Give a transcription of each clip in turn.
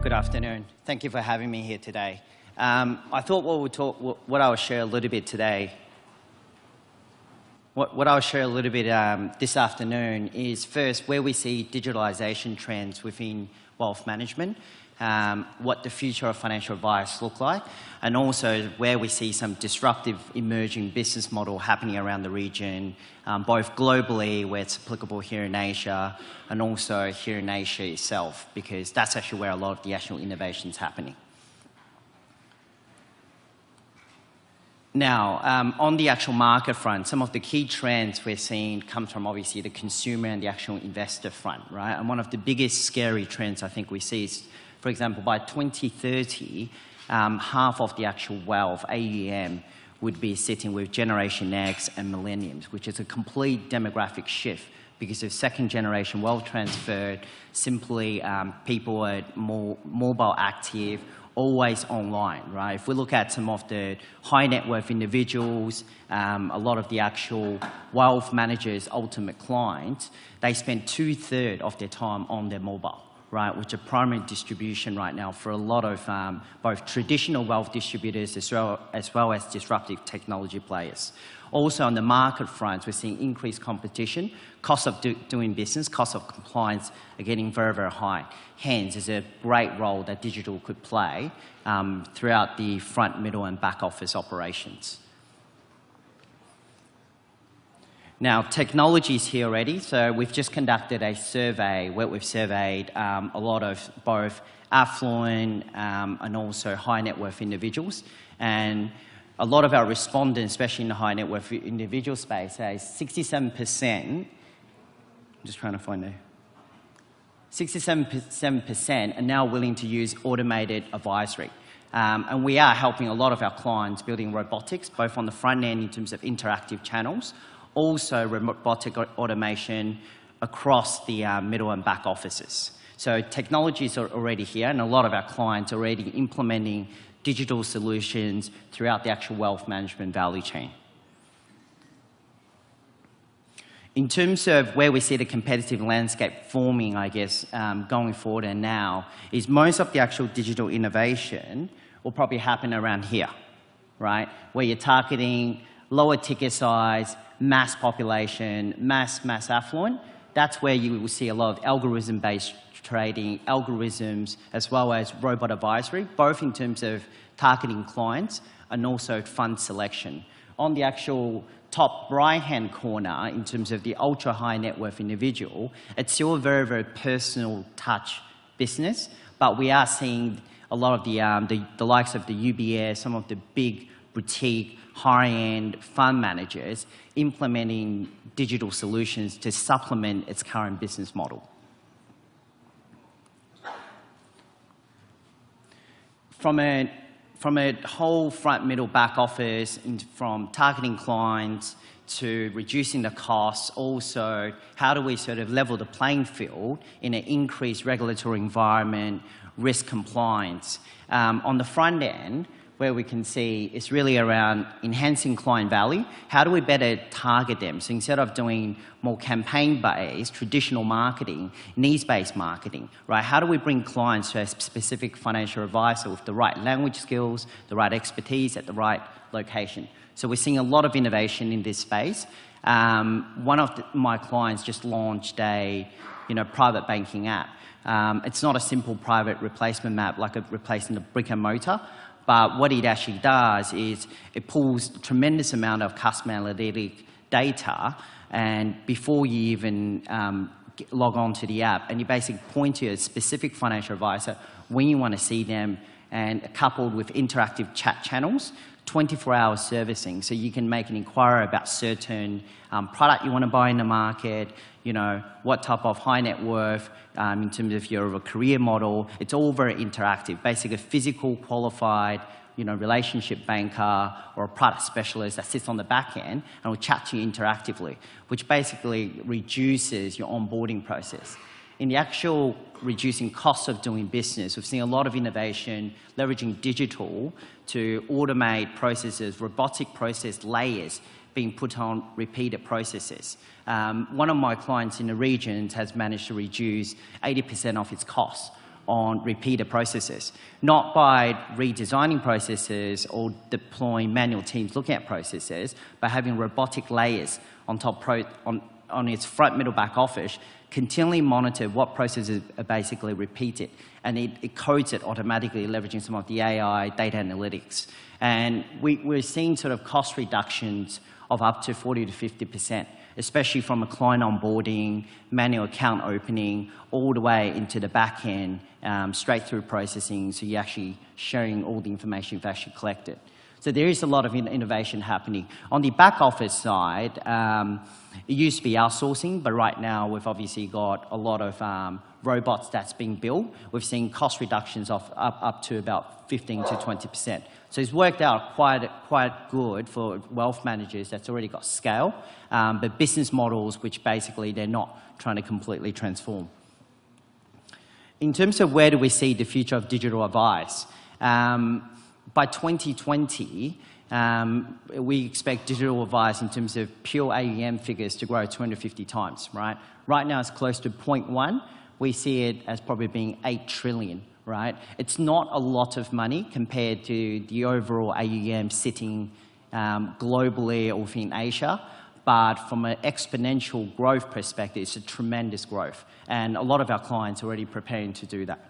Good afternoon. Thank you for having me here today. I thought what I'll share a little bit today, what I'll share a little bit this afternoon is first where we see digitalization trends within wealth management, what the future of financial advice look like, and also where we see some disruptive emerging business model happening around the region, both globally, where it's applicable here in Asia, and also here in Asia itself, because that's actually where a lot of the actual innovation is happening. Now, on the actual market front, some of the key trends we're seeing come from obviously the consumer and the actual investor front, right? And one of the biggest scary trends I think we see is, for example, by 2030, half of the actual wealth, AUM, would be sitting with Generation X and Millennials, which is a complete demographic shift because of second-generation wealth transfer, simply people are more mobile active, always online, right? If we look at some of the high net worth individuals, a lot of the actual wealth managers' ultimate clients, they spend 2/3 of their time on their mobile, right, which are primary distribution right now for a lot of both traditional wealth distributors as well as disruptive technology players. Also on the market front, we're seeing increased competition. Cost of doing business, cost of compliance are getting very, very high. Hence, there's a great role that digital could play throughout the front, middle, and back office operations. Now, technology is here already, so we've just conducted a survey where we've surveyed a lot of both affluent and also high net worth individuals. And a lot of our respondents, especially in the high net worth individual space, say 67%, I'm just trying to find there, 67% are now willing to use automated advisory. And we are helping a lot of our clients building robotics, both on the front end in terms of interactive channels, also robotic automation across the middle and back offices. So technologies are already here, and a lot of our clients are already implementing digital solutions throughout the actual wealth management value chain. In terms of where we see the competitive landscape forming, I guess, going forward and now, is most of the actual digital innovation will probably happen around here, right? Where you're targeting lower ticket size, mass population, mass affluent. That's where you will see a lot of algorithm-based trading, algorithms, as well as robot advisory, both in terms of targeting clients and also fund selection. On the actual top right-hand corner, in terms of the ultra-high net worth individual, it's still a very, very personal touch business, but we are seeing a lot of the likes of the UBS, some of the big boutique, high-end fund managers implementing digital solutions to supplement its current business model. From a whole front, middle, back office, from targeting clients to reducing the costs, also how do we sort of level the playing field in an increased regulatory environment, risk compliance. On the front end, where we can see it's really around enhancing client value. How do we better target them? So instead of doing more campaign-based, traditional marketing, needs-based marketing, right? How do we bring clients to a specific financial advisor with the right language skills, the right expertise at the right location? So we're seeing a lot of innovation in this space. One of my clients just launched a private banking app. It's not a simple private replacement app like replacing the brick and mortar. But what it actually does is it pulls a tremendous amount of customer analytic data, and before you even log on to the app, and you basically point to a specific financial advisor when you want to see them, and coupled with interactive chat channels, 24-hour servicing, so you can make an inquiry about certain product you want to buy in the market, what type of high net worth, in terms of your career model. It's all very interactive. Basically, a physical, qualified, relationship banker or a product specialist that sits on the back end and will chat to you interactively, which basically reduces your onboarding process. In the actual reducing costs of doing business, we've seen a lot of innovation leveraging digital to automate processes, robotic process layers being put on repeated processes. One of my clients in the region has managed to reduce 80% of its costs on repeated processes, not by redesigning processes or deploying manual teams looking at processes, but having robotic layers on top on its front, middle, back office, continually monitor what processes are basically repeated, and it codes it automatically, leveraging some of the AI data analytics. And we're seeing sort of cost reductions of up to 40 to 50%, especially from a client onboarding, manual account opening, all the way into the back end, straight through processing, so you're actually sharing all the information you've actually collected. So there is a lot of innovation happening. On the back office side, it used to be outsourcing, but right now we've obviously got a lot of robots that's being built. We've seen cost reductions of up to about 15 to 20%. So it's worked out quite good for wealth managers that's already got scale, but business models which basically they're not trying to completely transform. In terms of where do we see the future of digital advice, by 2020, we expect digital advice in terms of pure AUM figures to grow 250 times, right? Right now it's close to 0.1. We see it as probably being 8 trillion, right? It's not a lot of money compared to the overall AUM sitting globally or within Asia, but from an exponential growth perspective, it's a tremendous growth. And a lot of our clients are already preparing to do that.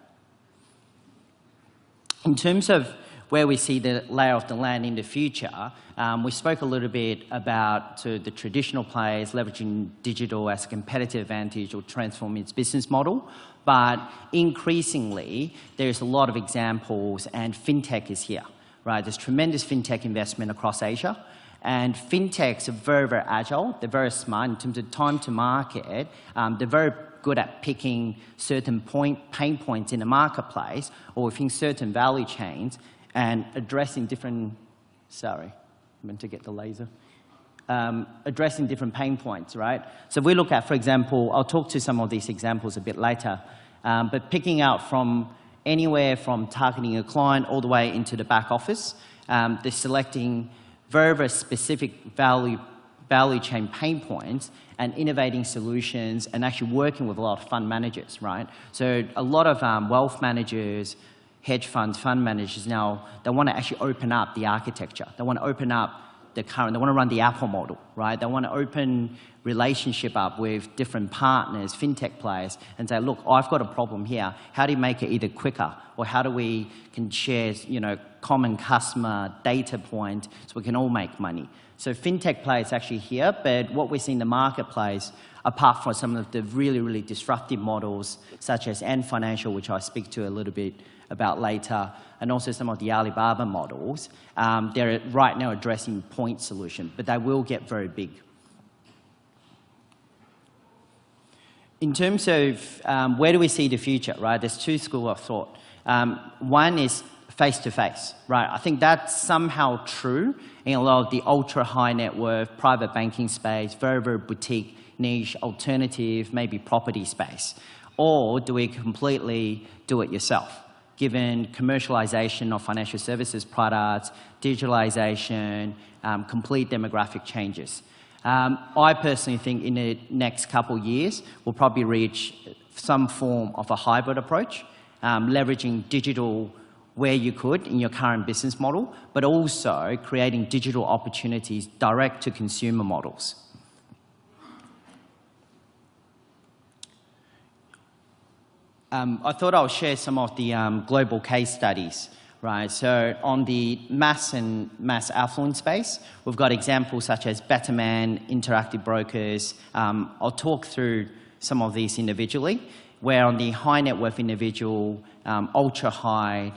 In terms of where we see the lay of the land in the future, we spoke a little bit about the traditional players leveraging digital as a competitive advantage or transforming its business model. But increasingly, there's a lot of examples, and fintech is here, right? There's tremendous fintech investment across Asia. And fintechs are very, very agile. They're very smart in terms of time to market. They're very good at picking certain pain points in the marketplace or within certain value chains and addressing different, sorry, I meant to get the laser. Addressing different pain points, right? So if we look at, for example, I'll talk to some of these examples a bit later, but picking out from anywhere from targeting a client all the way into the back office, they're selecting very, very specific value chain pain points and innovating solutions and actually working with a lot of fund managers, right? So a lot of wealth managers, hedge funds, fund managers now, they want to actually open up the architecture. They want to open up the current, they want to run the Apple model, right? They want to open relationship up with different partners, fintech players, and say, look, I've got a problem here. How do you make it either quicker, or how do we can share, common customer data point so we can all make money? So fintech players actually here, but what we see in the marketplace, apart from some of the really, really disruptive models, such as Ant Financial, which I'll speak to a little bit about later, and also some of the Alibaba models, they're right now addressing point solution, but they will get very big. In terms of where do we see the future, right? There's two schools of thought. One is face-to-face, right? I think that's somehow true in a lot of the ultra-high net worth, private banking space, very, very boutique, niche, alternative, maybe property space. Or do we completely do it yourself? Given commercialization of financial services products, digitalization, complete demographic changes. I personally think in the next couple of years, we'll probably reach some form of a hybrid approach, leveraging digital where you could in your current business model, but also creating digital opportunities direct to consumer models. I thought I'll share some of the global case studies, right? So on the mass and mass affluent space, we've got examples such as Betterman, Interactive Brokers. I'll talk through some of these individually, where on the high net worth individual, ultra high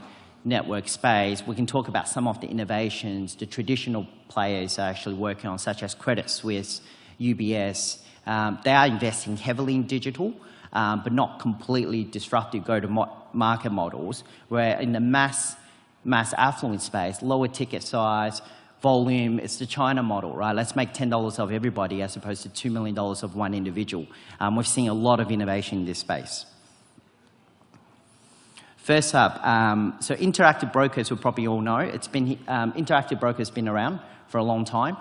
network space, we can talk about some of the innovations the traditional players are actually working on, such as Credit Suisse, UBS. They are investing heavily in digital, but not completely disruptive go-to-market models, where in the mass affluent space, lower ticket size, volume, it's the China model, right? Let's make $10 of everybody as opposed to $2 million of one individual. We've seen a lot of innovation in this space. First up, so Interactive Brokers, we probably all know. Interactive Brokers been around for a long time.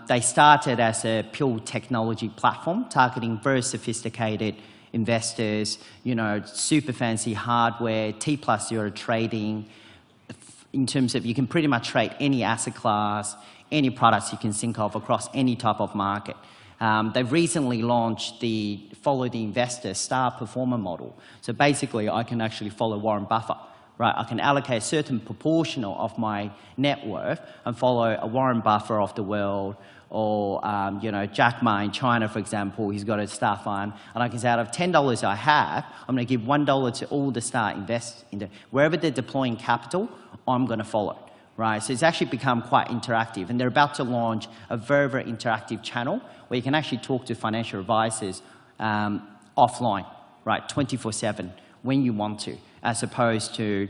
They started as a pure technology platform targeting very sophisticated investors, super fancy hardware, T+0 trading. In terms of, you can pretty much trade any asset class, any products you can think of across any type of market. They've recently launched the follow the investor star performer model. So basically, I can actually follow Warren Buffett, right? I can allocate a certain proportion of my net worth and follow a Warren Buffett of the world, or Jack Ma in China, for example. He's got a star fund, and I can say out of $10 I have, I'm going to give $1 to all the star invest in wherever they're deploying capital. I'm going to follow, right? So it's actually become quite interactive, and they're about to launch a very, very interactive channel where you can actually talk to financial advisors offline, right, 24/7 when you want to, as opposed to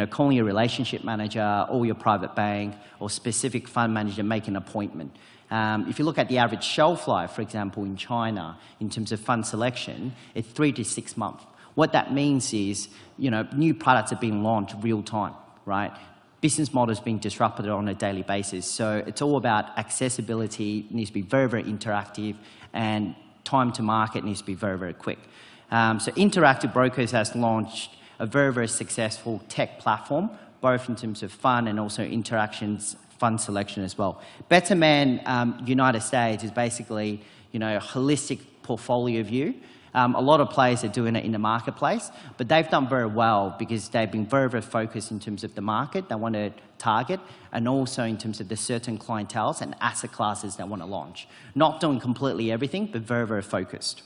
calling your relationship manager or your private bank or specific fund manager, make an appointment. If you look at the average shelf life, for example, in China, in terms of fund selection, it's 3 to 6 months. What that means is, new products are being launched real time, right? Business models being disrupted on a daily basis. So it's all about accessibility. It needs to be very, very interactive, and time to market needs to be very, very quick. So Interactive Brokers has launched a very, very successful tech platform, both in terms of fund and also interactions, fund selection as well. Betterman United States is basically, a holistic portfolio view. A lot of players are doing it in the marketplace, but they've done very well because they've been very, very focused in terms of the market they want to target, and also in terms of the certain clienteles and asset classes they want to launch. Not doing completely everything, but very, very focused.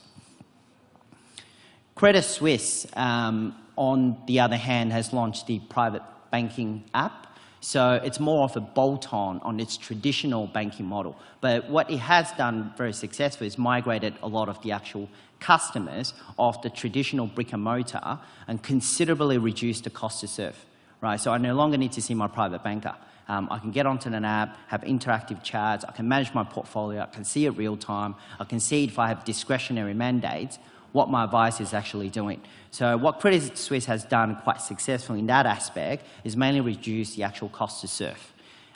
Credit Suisse, on the other hand, has launched the private banking app. So it's more of a bolt-on on its traditional banking model. But what it has done very successfully is migrated a lot of the actual customers of the traditional brick and mortar and considerably reduced the cost to serve. Right? So I no longer need to see my private banker. I can get onto an app, have interactive chats, I can manage my portfolio, I can see it real time, I can see if I have discretionary mandates, what my advisor is actually doing. So what Credit Suisse has done quite successfully in that aspect is mainly reduce the actual cost to serve.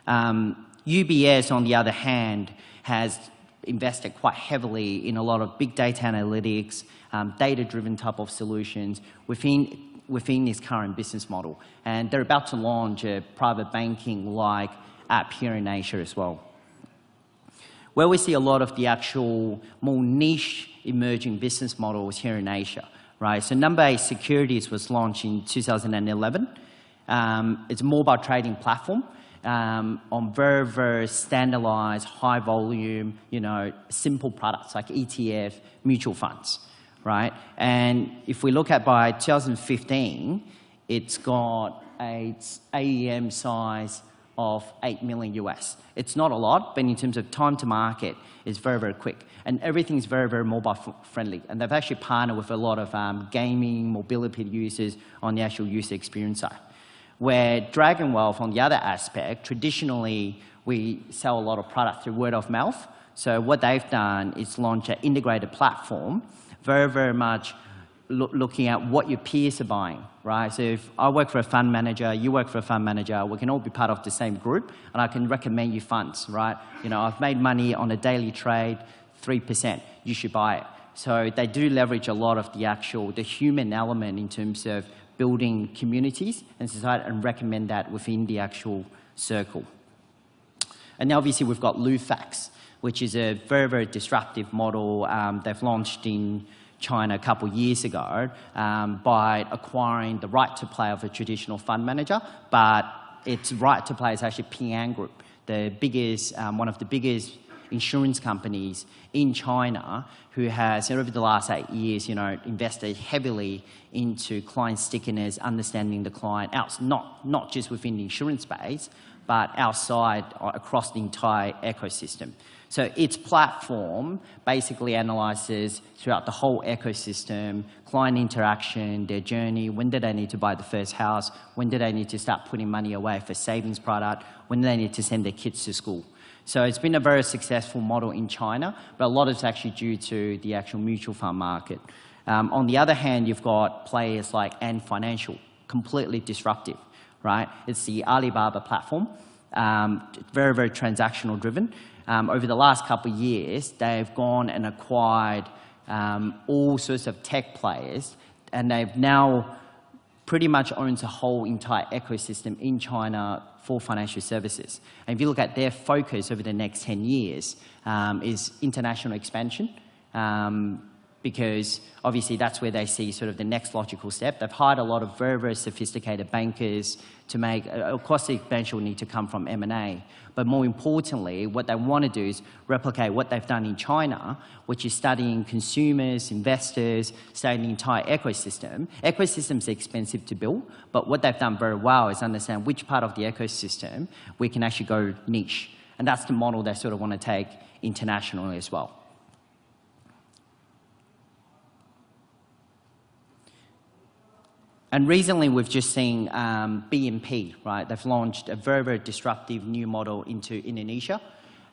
UBS, on the other hand, has invested quite heavily in a lot of big data analytics, data-driven type of solutions within its current business model. And they're about to launch a private banking-like app here in Asia as well. Where we see a lot of the actual more niche emerging business models here in Asia, right? So Number 8 Securities was launched in 2011. It's a mobile trading platform on very, very standardized, high volume, simple products like ETF, mutual funds, right? And if we look at by 2015, it's got an AUM size of $8 million US. It's not a lot, but in terms of time to market, it's very, very quick. And everything's very, very mobile friendly. And they've actually partnered with a lot of gaming, mobility users on the actual user experience side. Where Dragon Wealth, on the other aspect, traditionally we sell a lot of product through word of mouth. So what they've done is launch an integrated platform, very, very much looking at what your peers are buying, right? So if I work for a fund manager, you work for a fund manager, we can all be part of the same group, and I can recommend you funds, right? I've made money on a daily trade, 3%, you should buy it. So they do leverage a lot of the human element in terms of building communities and society, and recommend that within the actual circle. And now obviously we've got Lufax, which is a very, very disruptive model. They've launched in China a couple of years ago by acquiring the right to play of a traditional fund manager, but its right to play is actually Ping An Group, the biggest, one of the biggest insurance companies in China, who has, over the last 8 years, invested heavily into client stickiness, understanding the client, not just within the insurance space, but outside, across the entire ecosystem. So its platform basically analyzes throughout the whole ecosystem, client interaction, their journey, when did they need to buy the first house, when did they need to start putting money away for savings product, when do they need to send their kids to school. So it's been a very successful model in China, but a lot of it's actually due to the actual mutual fund market. On the other hand, you've got players like Ant Financial, completely disruptive, right? It's the Alibaba platform, very, very transactional driven. Over the last couple of years, they've gone and acquired all sorts of tech players, and they've now pretty much owns the whole entire ecosystem in China for financial services. And if you look at their focus over the next 10 years is international expansion, because obviously that's where they see sort of the next logical step. They've hired a lot of very, very sophisticated bankers to make, of course the expansion will need to come from M&A, but more importantly, what they want to do is replicate what they've done in China, which is studying consumers, investors, studying the entire ecosystem. Ecosystems are expensive to build, but what they've done very well is understand which part of the ecosystem we can actually go niche. And that's the model they sort of want to take internationally as well. And recently, we've just seen BNP, right? They've launched a very, very disruptive new model into Indonesia.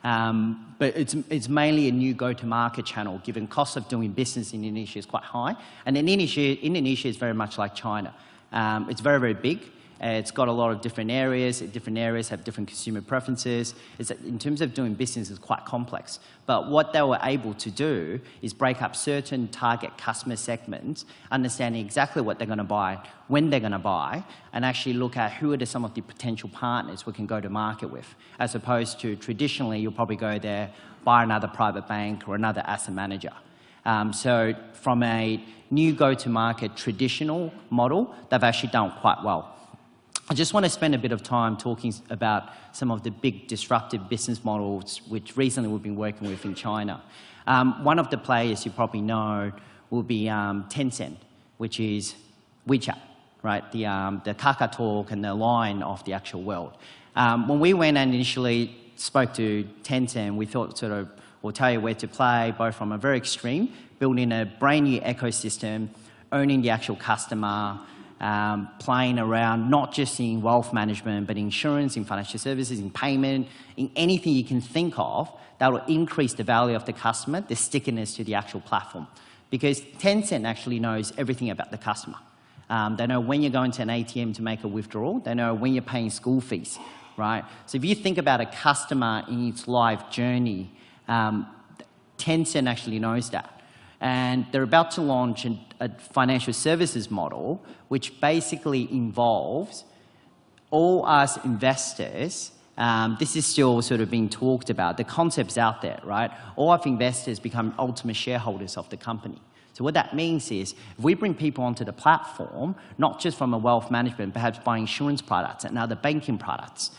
But it's mainly a new go-to-market channel, given cost of doing business in Indonesia is quite high. And Indonesia is very much like China. It's very, very big. It's got a lot of different areas. Different areas have different consumer preferences. In terms of doing business, it's quite complex. But what they were able to do is break up certain target customer segments, understanding exactly what they're going to buy, when they're going to buy, and actually look at who are some of the potential partners we can go to market with, as opposed to traditionally you'll probably go there, buy another private bank or another asset manager. So from a new go-to-market traditional model, they've actually done quite well. I just want to spend a bit of time talking about some of the big disruptive business models which recently we've been working with in China. One of the players you probably know will be Tencent, which is WeChat, right? The KakaoTalk and the Line of the actual world. When we went and initially spoke to Tencent, we thought sort of, we'll tell you where to play, both from a very extreme, building a brand new ecosystem, owning the actual customer, playing around not just in wealth management, but insurance, in financial services, in payment, in anything you can think of that will increase the value of the customer, the stickiness to the actual platform. Because Tencent actually knows everything about the customer. They know when you're going to an ATM to make a withdrawal. They know when you're paying school fees, right? So if you think about a customer in its life journey, Tencent actually knows that. And they're about to launch a financial services model which basically involves all us investors. This is still sort of being talked about. The concept's out there, right? All of investors become ultimate shareholders of the company. So what that means is if we bring people onto the platform, not just from a wealth management, perhaps buying insurance products and other banking products,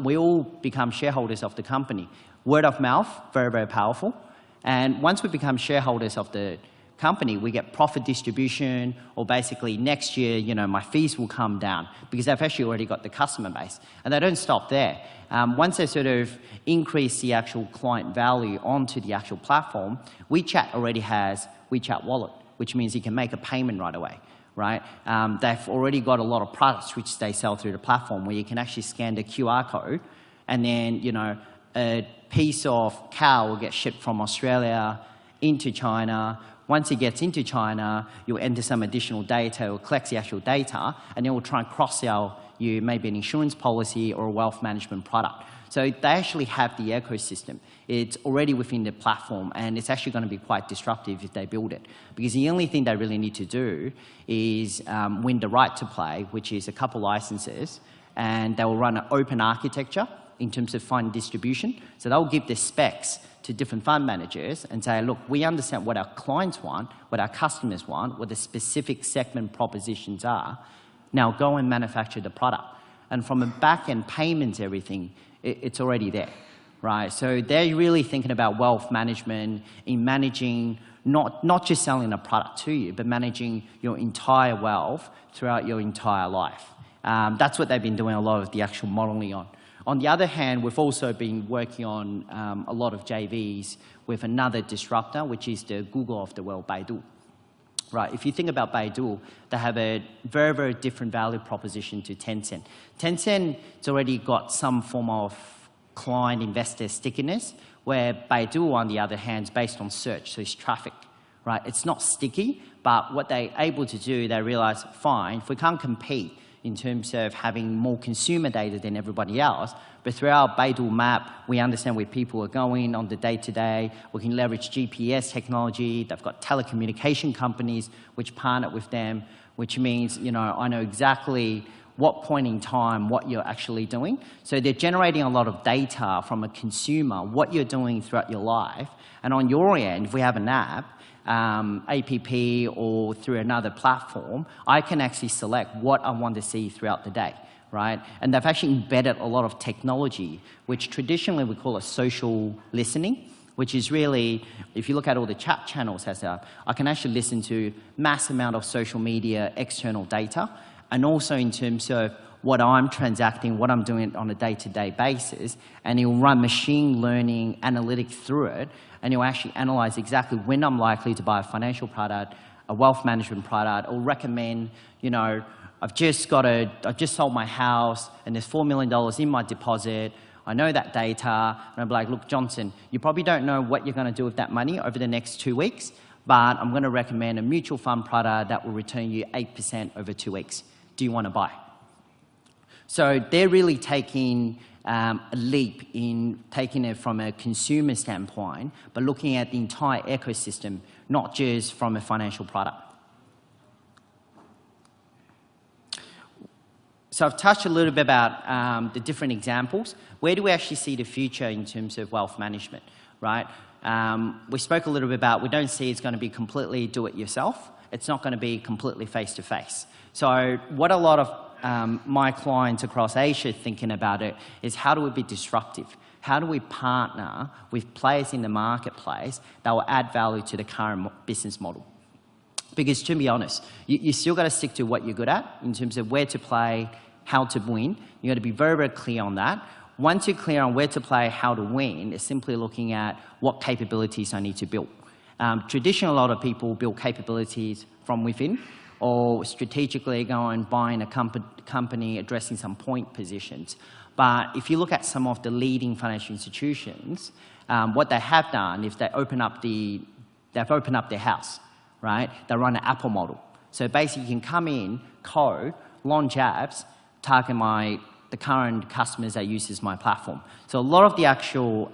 we all become shareholders of the company. Word of mouth, very, very powerful. And once we become shareholders of the company, we get profit distribution, or basically next year, you know, my fees will come down because they've actually already got the customer base. And they don't stop there. Once they sort of increase the actual client value onto the actual platform, WeChat already has WeChat Wallet, which means you can make a payment right away, right? They've already got a lot of products which they sell through the platform where you can actually scan the QR code and then, you know, a piece of cow will get shipped from Australia into China. Once it gets into China, you'll enter some additional data, or collect the actual data, and then we'll try and cross-sell you maybe an insurance policy or a wealth management product. So they actually have the ecosystem. It's already within the platform, and it's actually going to be quite disruptive if they build it. Because the only thing they really need to do is win the right to play, which is a couple licenses, and they will run an open architecture in terms of fund distribution. So they'll give the specs to different fund managers and say, look, we understand what our clients want, what our customers want, what the specific segment propositions are. Now go and manufacture the product. And from a back-end payments, everything, it's already there, right? So they're really thinking about wealth management in managing, not just selling a product to you, but managing your entire wealth throughout your entire life. That's what they've been doing a lot of the actual modeling on. On the other hand, we've also been working on a lot of JVs with another disruptor, which is the Google of the world, Baidu. Right, if you think about Baidu, they have a very, very different value proposition to Tencent. Tencent's already got some form of client investor stickiness, where Baidu, on the other hand, is based on search, so it's traffic. right? It's not sticky, but what they're able to do, they realize, fine, if we can't compete in terms of having more consumer data than everybody else, but through our Beidou map, we understand where people are going on the day-to-day. We can leverage GPS technology. They've got telecommunication companies which partner with them, which means, you know, I know exactly what point in time, what you're actually doing. So they're generating a lot of data from a consumer, what you're doing throughout your life. And on your end, if we have an app, app or through another platform, I can actually select what I want to see throughout the day, right? And they've actually embedded a lot of technology, which traditionally we call a social listening, which is really, if you look at all the chat channels as I can actually listen to mass amount of social media external data, and also in terms of what I'm transacting, what I'm doing on a day-to-day basis, and it'll run machine learning analytics through it, and it'll actually analyze exactly when I'm likely to buy a financial product, a wealth management product, or recommend, you know, I've just sold my house, and there's $4 million in my deposit. I know that data, and I'm like, look, Johnson, you probably don't know what you're going to do with that money over the next 2 weeks, but I'm going to recommend a mutual fund product that will return you 8% over 2 weeks. Do you want to buy? So they're really taking a leap in taking it from a consumer standpoint, but looking at the entire ecosystem, not just from a financial product. So I've touched a little bit about the different examples. Where do we actually see the future in terms of wealth management, right? We spoke a little bit about we don't see it's going to be completely do-it-yourself. It's not going to be completely face-to-face. So what a lot of my clients across Asia thinking about it is how do we be disruptive? How do we partner with players in the marketplace that will add value to the current business model? Because to be honest, you still got to stick to what you're good at in terms of where to play, how to win. You got to be very, very clear on that. Once you're clear on where to play, how to win, it's simply looking at what capabilities I need to build. Traditionally, a lot of people build capabilities from within, or strategically go and buying a company addressing some point positions. But if you look at some of the leading financial institutions, what they have done is they've opened up their house, right? They run an Apple model. So basically, you can come in, code, launch apps, target the current customers that uses my platform. So a lot of the actual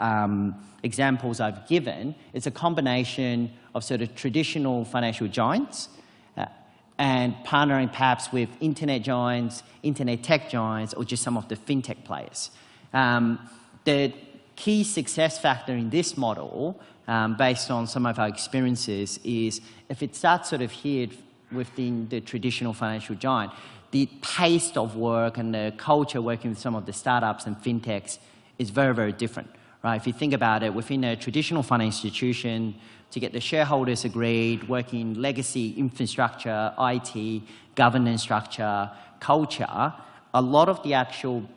examples I've given is a combination of sort of traditional financial giants and partnering perhaps with internet giants, internet tech giants, or just some of the fintech players. The key success factor in this model, based on some of our experiences, is if it starts sort of here within the traditional financial giant, the pace of work and the culture working with some of the startups and fintechs is very, very different. Right? If you think about it, within a traditional financial institution, to get the shareholders agreed, working legacy infrastructure, IT, governance structure, culture, a lot of the actual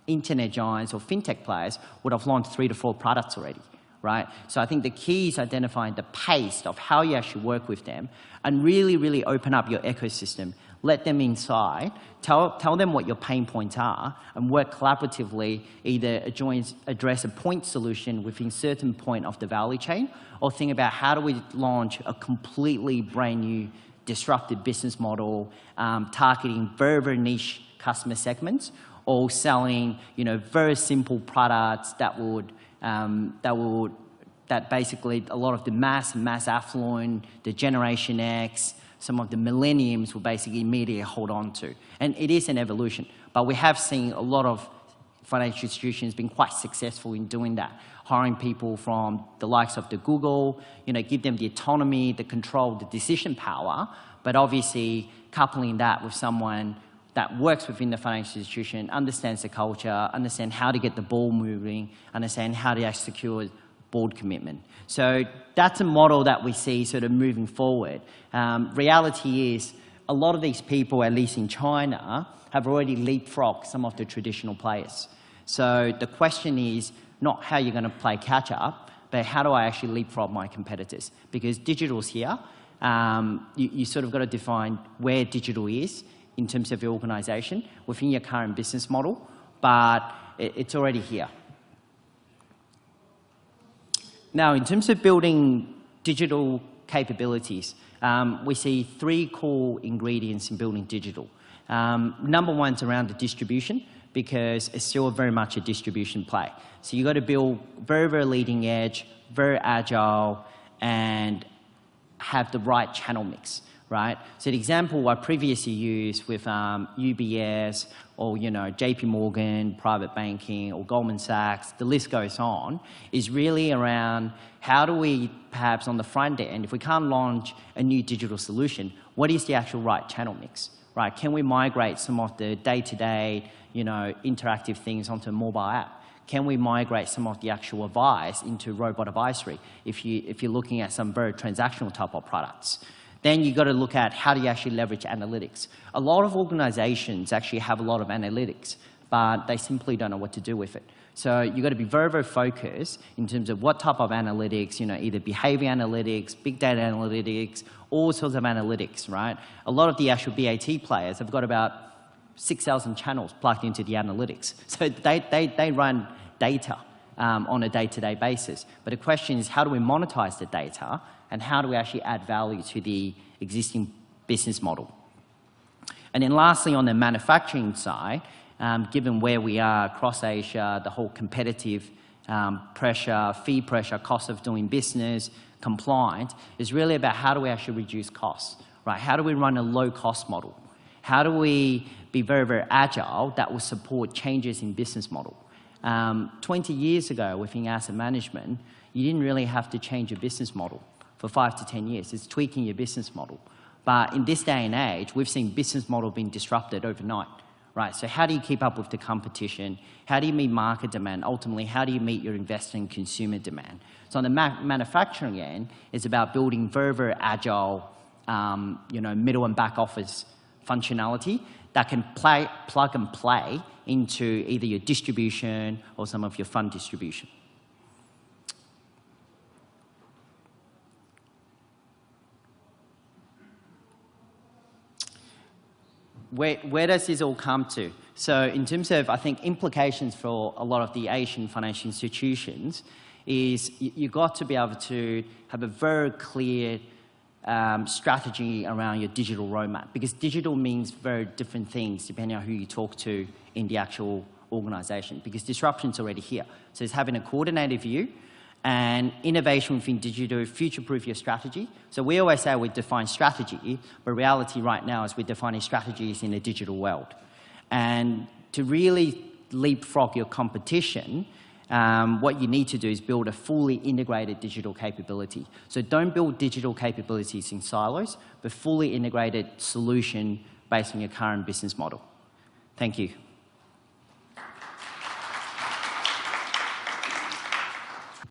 internet giants or fintech players would have launched 3 to 4 products already, right? So I think the key is identifying the pace of how you actually work with them and really, really open up your ecosystem. Let them inside, tell them what your pain points are, and work collaboratively, either address a point solution within a certain point of the value chain, or think about how do we launch a completely brand new disruptive business model, targeting very, very niche customer segments, or selling, you know, very simple products that basically a lot of the mass affluent, the Generation X, some of the millenniums will basically immediately hold on to. And it is an evolution. But we have seen a lot of financial institutions being quite successful in doing that, hiring people from the likes of the Google, you know, give them the autonomy, the control, the decision power, but obviously coupling that with someone that works within the financial institution, understands the culture, understands how to get the ball moving, understands how to actually secure board commitment. So that's a model that we see sort of moving forward. Reality is a lot of these people, at least in China, have already leapfrogged some of the traditional players. So the question is not how you're going to play catch up, but how do I actually leapfrog my competitors? Because digital's here. You sort of got to define where digital is in terms of your organization within your current business model, but it's already here. Now, in terms of building digital capabilities, we see 3 core ingredients in building digital. Number 1's around the distribution, because it's still very much a distribution play. So you've got to build very, very leading edge, very agile, and have the right channel mix, right? So the example I previously used with UBS or JP Morgan, private banking, or Goldman Sachs, the list goes on, is really around how do we perhaps on the front end, if we can't launch a new digital solution, what is the actual right channel mix, right? Can we migrate some of the day-to-day, interactive things onto a mobile app? Can we migrate some of the actual advice into robot advisory if you're looking at some very transactional type of products? Then you've got to look at how do you actually leverage analytics. A lot of organizations actually have a lot of analytics, but they simply don't know what to do with it. So you've got to be very, very focused in terms of what type of analytics, either behavior analytics, big data analytics, all sorts of analytics, right? A lot of the actual BAT players have got about 6,000 channels plugged into the analytics. So they run data on a day-to-day basis. But the question is, how do we monetize the data, and how do we actually add value to the existing business model? And then lastly, on the manufacturing side, given where we are across Asia, the whole competitive pressure, fee pressure, cost of doing business, compliance, is really about how do we actually reduce costs, right? How do we run a low-cost model? How do we be very, very agile that will support changes in business model? 20 years ago, within asset management, you didn't really have to change your business model for 5 to 10 years. It's tweaking your business model. But in this day and age, we've seen business model being disrupted overnight, right? So how do you keep up with the competition? How do you meet market demand? Ultimately, how do you meet your investor and consumer demand? So on the manufacturing end, it's about building very, very agile, middle and back office functionality that can plug and play into either your distribution or some of your fund distribution. Where does this all come to? So in terms of, I think, implications for a lot of the Asian financial institutions is you've got to be able to have a very clear strategy around your digital roadmap, because digital means very different things depending on who you talk to in the actual organization, because disruption's already here. So it's having a coordinated view and innovation within digital, future-proof your strategy. So we always say we define strategy, but reality right now is we're defining strategies in a digital world. And to really leapfrog your competition, what you need to do is build a fully integrated digital capability. So don't build digital capabilities in silos, but fully integrated solution based on your current business model. Thank you.